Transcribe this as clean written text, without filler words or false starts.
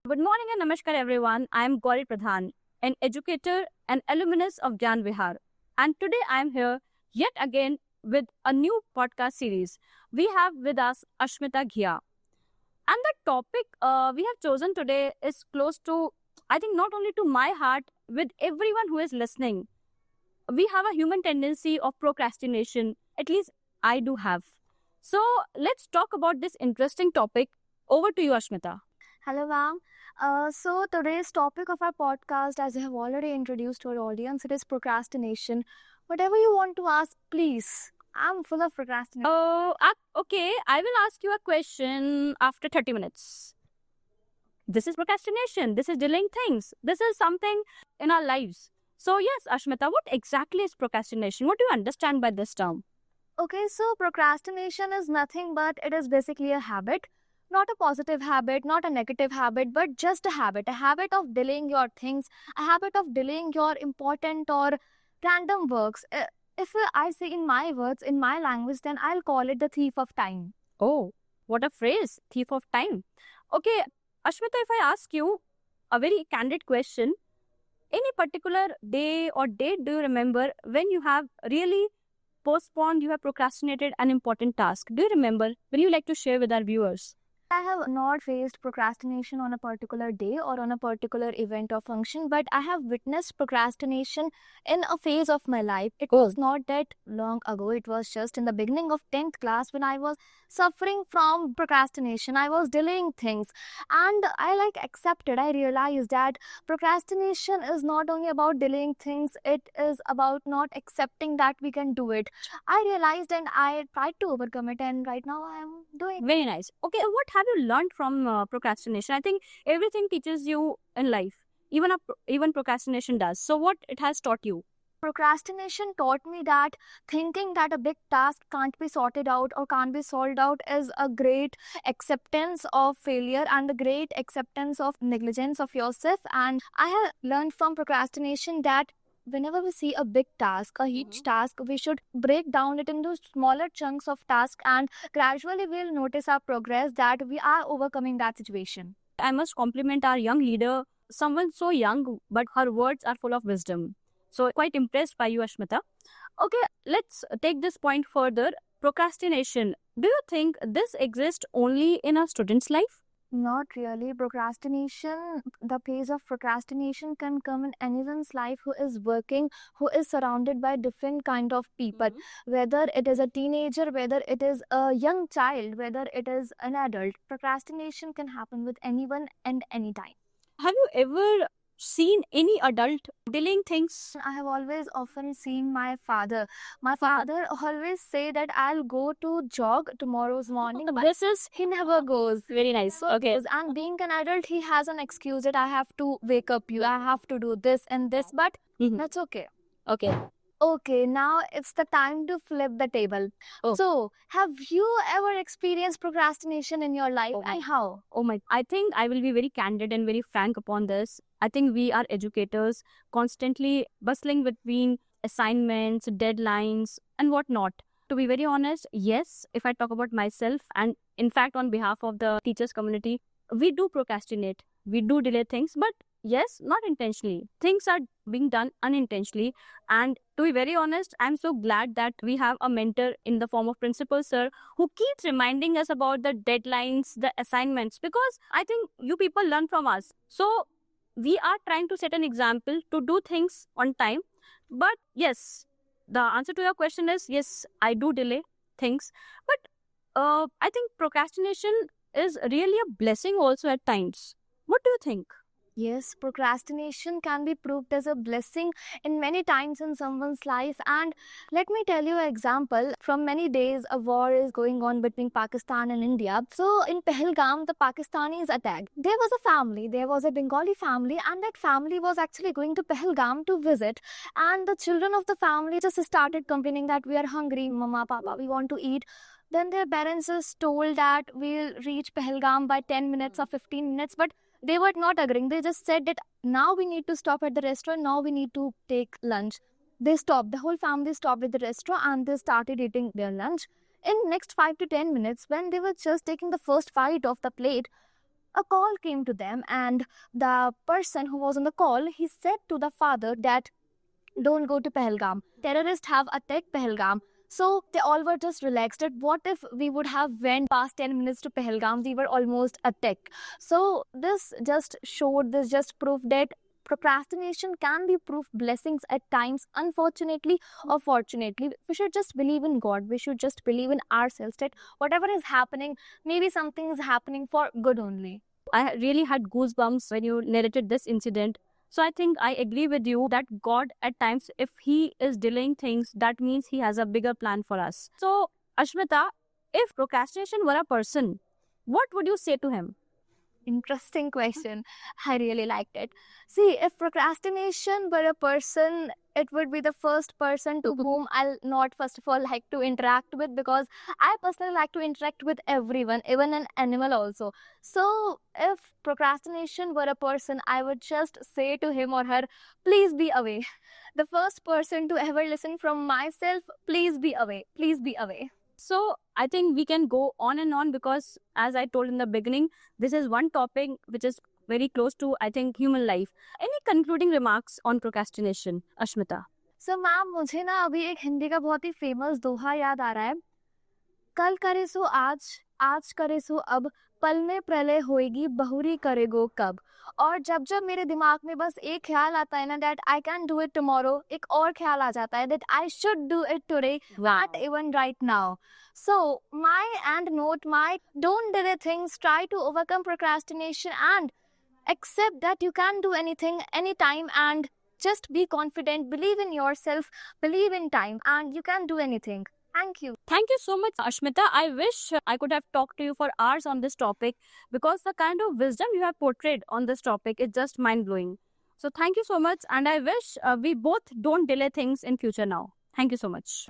Good morning and namaskar everyone. I am Gauri Pradhan, an educator and alumnus of Gyan Vihar. And today I am here yet again with a new podcast series. We have with us Ashmita Ghia. And the topic we have chosen today is close to, I think, not only to my heart, with everyone who is listening. We have a human tendency of procrastination, at least I do have. So let's talk about this interesting topic. Over to you, Ashmita. Hello, ma'am. So today's topic of our podcast, as I have already introduced to our audience, it is procrastination. Whatever you want to ask, please. I'm full of procrastination. Okay, I will ask you a question after 30 minutes. This is procrastination. This is delaying things. This is something in our lives. So, yes, Ashmita, what exactly is procrastination? What do you understand by this term? Okay, so procrastination is nothing but it is basically a habit. Not a positive habit, not a negative habit, but just a habit of delaying your things, a habit of delaying your important or random works. If I say in my words, in my language, then I'll call it the thief of time. Oh, what a phrase, thief of time. Okay, Ashmita, if I ask you a very candid question, any particular day or date do you remember when you have really postponed, you have procrastinated an important task? Do you remember? Will you like to share with our viewers? I have not faced procrastination on a particular day or on a particular event or function, but I have witnessed procrastination in a phase of my life. It was not that long ago. It was just in the beginning of 10th class when I was suffering from procrastination. I was delaying things and I accepted. I realized that procrastination is not only about delaying things, it is about not accepting that we can do it. I realized and I tried to overcome it, and right now I am doing. Very nice. Okay, what have you learned from procrastination? I think everything teaches you in life. Even procrastination does. So what it has taught you? Procrastination taught me that thinking that a big task can't be sorted out or can't be solved out is a great acceptance of failure and a great acceptance of negligence of yourself. And I have learned from procrastination that whenever we see a big task, a huge task, we should break down it into smaller chunks of tasks, and gradually we'll notice our progress that we are overcoming that situation. I must compliment our young leader, someone so young, but her words are full of wisdom. So quite impressed by you, Ashmita. Okay, let's take this point further. Procrastination. Do you think this exists only in a student's life? Not really. Procrastination, the phase of procrastination can come in anyone's life who is working, who is surrounded by different kind of people. Whether it is a teenager, whether it is a young child, whether it is an adult. Procrastination can happen with anyone and anytime. Have you ever seen any adult delaying things? I have always often seen my father. My father always say that I'll go to jog tomorrow's morning. But he never goes. Very nice. Okay. And being an adult, he has an excuse that I have to wake up you, I have to do this and this, but that's okay. Okay. Okay, now it's the time to flip the table. Oh. So, have you ever experienced procrastination in your life, and how? Oh my, I think I will be very candid and very frank upon this. I think we are educators constantly bustling between assignments, deadlines, and whatnot. To be very honest, yes, if I talk about myself and in fact on behalf of the teachers community, we do procrastinate. We do delay things, but yes, not intentionally. Things are being done unintentionally. And to be very honest, I'm so glad that we have a mentor in the form of Principal Sir who keeps reminding us about the deadlines, the assignments, because I think you people learn from us. So we are trying to set an example to do things on time. But yes, the answer to your question is yes, I do delay things. But I think procrastination is really a blessing also at times. What do you think? Yes, procrastination can be proved as a blessing in many times in someone's life. And let me tell you an example. From many days, a war is going on between Pakistan and India. So in Pahalgam, the Pakistanis attacked. There was a family, there was a Bengali family, and that family was actually going to Pahalgam to visit. And the children of the family just started complaining that we are hungry, Mama, Papa, we want to eat. Then their parents is told that we'll reach Pahalgam by 10 minutes or 15 minutes, but they were not agreeing. They just said that now we need to stop at the restaurant, now we need to take lunch. They stopped. The whole family stopped at the restaurant and they started eating their lunch. In next 5 to 10 minutes, when they were just taking the first bite of the plate, a call came to them, and the person who was on the call, he said to the father that don't go to Pahalgam. Terrorists have attacked Pahalgam. So they all were just relaxed that what if we would have went past 10 minutes to Pahalgam, we were almost attacked. So this just proved that procrastination can be proof blessings at times, unfortunately or fortunately. We should just believe in God. We should just believe in ourselves that whatever is happening, maybe something is happening for good only. I really had goosebumps when you narrated this incident. So I think I agree with you that God at times, if he is delaying things, that means he has a bigger plan for us. So Ashmita, if procrastination were a person, what would you say to him? Interesting question. I really liked it. See, if procrastination were a person, it would be the first person to whom I'll not first of all like to interact with, because I personally like to interact with everyone, even an animal also. So if procrastination were a person, I would just say to him or her, please be away. The first person to ever listen from myself, please be away. Please be away. So I think we can go on and on because, as I told in the beginning, this is one topic which is very close to, I think, human life. Any concluding remarks on procrastination, Ashmita? So ma'am, मुझे ना अभी एक हिंदी का बहुत ही famous दोहा याद आ रहा है. कल करे सो आज करे सो अब, पल में प्रलय होएगी, बहुरी करेगो कब. और जब जब मेरे दिमाग में बस एक ख्याल आता है ना that I can do it tomorrow, एक और ख्याल आ जाता है that I should do it today, not even right now. So my end note, my don't delay things, try to overcome procrastination and accept that you can do anything anytime, and just be confident, believe in yourself, believe in time, and you can do anything. Thank you. Thank you so much, Ashmita. I wish I could have talked to you for hours on this topic because the kind of wisdom you have portrayed on this topic is just mind-blowing. So thank you so much, and I wish we both don't delay things in future now. Thank you so much.